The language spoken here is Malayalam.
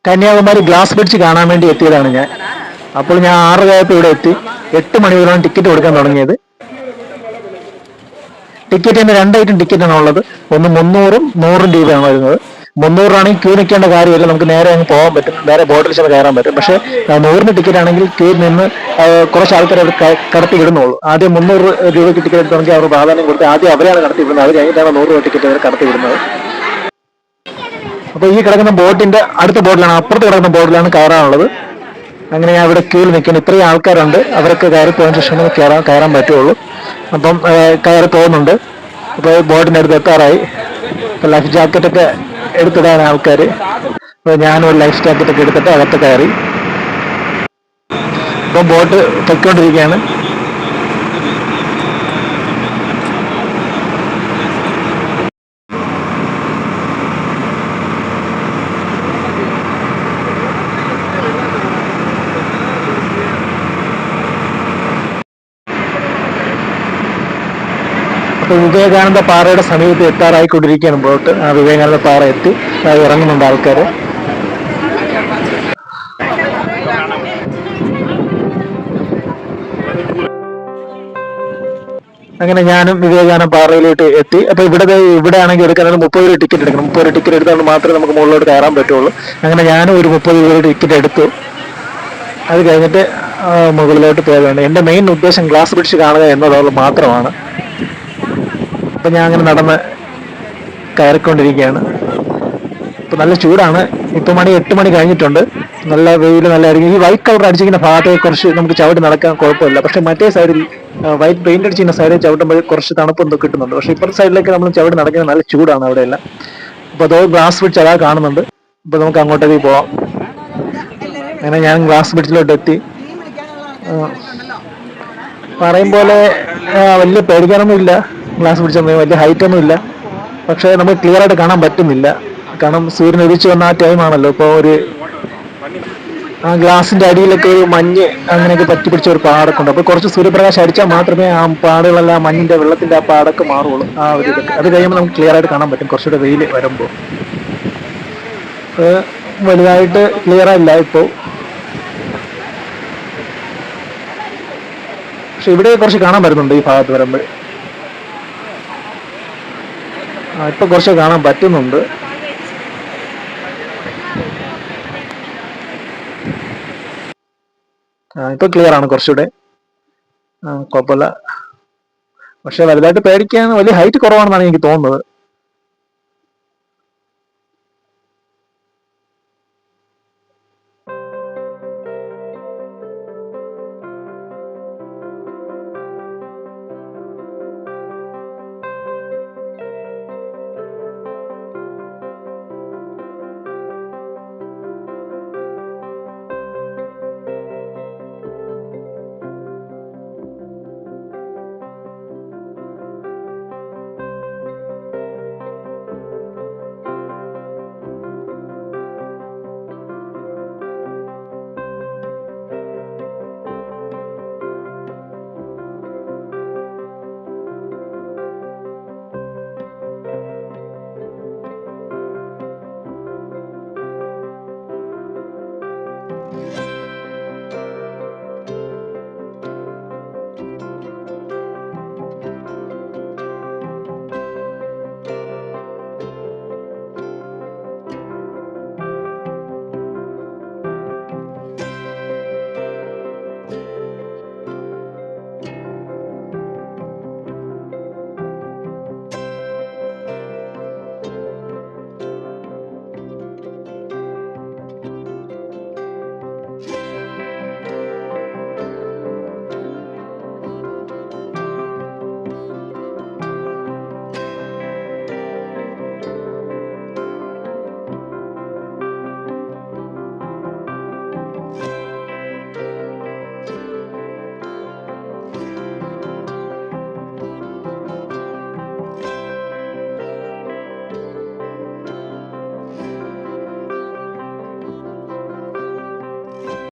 കന്യാകുമാരി ഗ്ലാസ് ബ്രിഡ്ജ് കാണാൻ വേണ്ടി എത്തിയതാണ് ഞാൻ. അപ്പോൾ ഞാൻ 6:30 ഇവിടെ എത്തി. 8 മണി മുതലാണ് ടിക്കറ്റ് കൊടുക്കാൻ തുടങ്ങിയത്. ടിക്കറ്റ് തന്നെ 2 ഐറ്റം ടിക്കറ്റാണ് ഉള്ളത്. ഒന്ന് 300-ഉം 100-ഉം രൂപയാണ് വരുന്നത്. 300 ക്യൂ നിൽക്കേണ്ട കാര്യമില്ല, നമുക്ക് നേരെ അങ്ങ് പോകാൻ പറ്റും, നേരെ ബോട്ടിൽ ചെന്ന് കയറാൻ പറ്റും. പക്ഷേ 100 ടിക്കറ്റ് ആണെങ്കിൽ ക്യൂ നിന്ന് കുറച്ച് ആൾക്കാർ അവർ കടത്തി വിടുന്നുള്ളൂ. ആദ്യം 300 രൂപയ്ക്ക് ടിക്കറ്റ് എടുത്തെങ്കിൽ അവർ പ്രാധാന്യം കൊടുത്ത് ആദ്യം അവരെയാണ് കടത്തി വിടുന്നത്. അത് കഴിഞ്ഞിട്ടാണ് 100 രൂപ ടിക്കറ്റ് അവർ കടത്തി വിടുന്നത്. അപ്പോൾ ഈ കിടക്കുന്ന ബോട്ടിന്റെ അടുത്ത ബോട്ടിലാണ്, അപ്പുറത്ത് കിടക്കുന്ന ബോട്ടിലാണ് കയറാനുള്ളത്. അങ്ങനെ ഞാൻ ഇവിടെ ക്യൂവിൽ നിൽക്കുന്നു. ഇത്രയും ആൾക്കാരുണ്ട്, അവരൊക്കെ കയറി പോയതിനു ശേഷം കയറാൻ പറ്റുള്ളൂ. അപ്പം കയറി പോകുന്നുണ്ട്. അപ്പോൾ ബോട്ടിന്റെ അടുത്ത് എത്താറായി. ഇപ്പൊ ലൈഫ് ജാക്കറ്റ് ഒക്കെ എടുത്തിടാൻ ആൾക്കാർ. അപ്പോൾ ഞാനും ഒരു ലൈഫ് ജാക്കറ്റ് ഒക്കെ എടുത്തിട്ട് അകത്ത് കയറി. ഇപ്പം ബോട്ട് പൊയ്ക്കൊണ്ടിരിക്കുകയാണ്. അപ്പോൾ വിവേകാനന്ദ പാറയുടെ സമീപത്ത് എത്താറായിക്കൊണ്ടിരിക്കുകയാണ് ബോട്ട്. ആ വിവേകാനന്ദ പാറ എത്തി, ഇറങ്ങുന്നുണ്ട് ആൾക്കാർ. അങ്ങനെ ഞാനും വിവേകാനന്ദ പാറയിലോട്ട് എത്തി. അപ്പൊ ഇവിടെ ആണെങ്കിൽ എടുക്കാനാണ് 30 രൂപ ടിക്കറ്റ് എടുക്കണം. 30 രൂപ ടിക്കറ്റ് എടുത്തുകൊണ്ട് മാത്രമേ നമുക്ക് മുകളിലോട്ട് കയറാൻ പറ്റുള്ളൂ. അങ്ങനെ ഞാനും ഒരു 30 രൂപ ടിക്കറ്റ് എടുത്തു. അത് കഴിഞ്ഞിട്ട് മുകളിലോട്ട് പോയതാണ്. എൻ്റെ മെയിൻ ഉദ്ദേശം ഗ്ലാസ് ബ്രിഡ്ജ് കാണുക എന്നുള്ളത് മാത്രമാണ്. അപ്പൊ ഞാൻ അങ്ങനെ നടന്ന് കയറിക്കൊണ്ടിരിക്കുകയാണ്. ഇപ്പൊ നല്ല ചൂടാണ്. ഇപ്പൊ മണി 8 മണി കഴിഞ്ഞിട്ടുണ്ട്. നല്ല വെയിൽ നല്ലതായിരിക്കും. ഈ വൈറ്റ് കളർ അടിച്ചിരിക്കുന്ന ഭാഗത്തെ കുറച്ച് നമുക്ക് ചവിട്ടി നടക്കാൻ കുഴപ്പമില്ല. പക്ഷെ മറ്റേ സൈഡിൽ വൈറ്റ് പെയിന്റ് അടിച്ചിരിക്കുന്ന സൈഡിൽ ചവിട്ടുമ്പോൾ കുറച്ച് തണുപ്പൊന്നും കിട്ടുന്നുണ്ട്. പക്ഷെ ഇപ്പുറത്തെ സൈഡിലേക്ക് നമ്മൾ ചവിട്ടി നടക്കുന്നത് നല്ല ചൂടാണ് അവിടെയെല്ലാം. അപ്പൊ അതോ ഗ്ലാസ് ബ്രിഡ്ജ് അതാ കാണുന്നുണ്ട്. അപ്പൊ നമുക്ക് അങ്ങോട്ടേക്ക് പോവാം. അങ്ങനെ ഞാൻ ഗ്ലാസ് ബ്രിഡ്ജിലോട്ട് എത്തി. പറയും പോലെ വലിയ പേടിക്കാനൊന്നും ഇല്ല. ഗ്ലാസ് ബ്രിഡ്ജൊന്നും വലിയ ഹൈറ്റ് ഒന്നും ഇല്ല. പക്ഷെ നമുക്ക് ക്ലിയർ ആയിട്ട് കാണാൻ പറ്റുന്നില്ല. കാരണം സൂര്യൻ ഉദിച്ചു വന്ന ആ ടൈമാണല്ലോ. ഇപ്പോൾ ആ ഗ്ലാസിന്റെ അടിയിലൊക്കെ ഒരു മഞ്ഞ് അങ്ങനെയൊക്കെ പറ്റി പിടിച്ച ഒരു പാടൊക്കെ ഉണ്ട്. അപ്പൊ കുറച്ച് സൂര്യപ്രകാശം അടിച്ചാൽ മാത്രമേ ആ പാടുകളെല്ലാം മഞ്ഞിന്റെ വെള്ളത്തിന്റെ ആ പാടൊക്കെ മാറുള്ളൂ. ആ ഒരു ഇതൊക്കെ അത് കഴിയുമ്പോൾ നമുക്ക് ക്ലിയർ ആയിട്ട് കാണാൻ പറ്റും. കുറച്ചുകൂടെ വെയിൽ വരുമ്പോൾ വലുതായിട്ട് ക്ലിയർ അല്ല ഇപ്പോൾ. പക്ഷെ ഇവിടെ കുറച്ച് കാണാൻ പറ്റുന്നുണ്ട്. ഈ ഭാഗത്ത് വരുമ്പോൾ ഇപ്പൊ കുറച്ച് കാണാൻ പറ്റുന്നുണ്ട്. ഇപ്പൊ ക്ലിയർ ആണ് കുറച്ചുകൂടെ. കുഴപ്പമില്ല. പക്ഷെ വലുതായിട്ട് പേടിക്കാൻ വലിയ ഹൈറ്റ് കുറവാണെന്നാണ് എനിക്ക് തോന്നുന്നത്.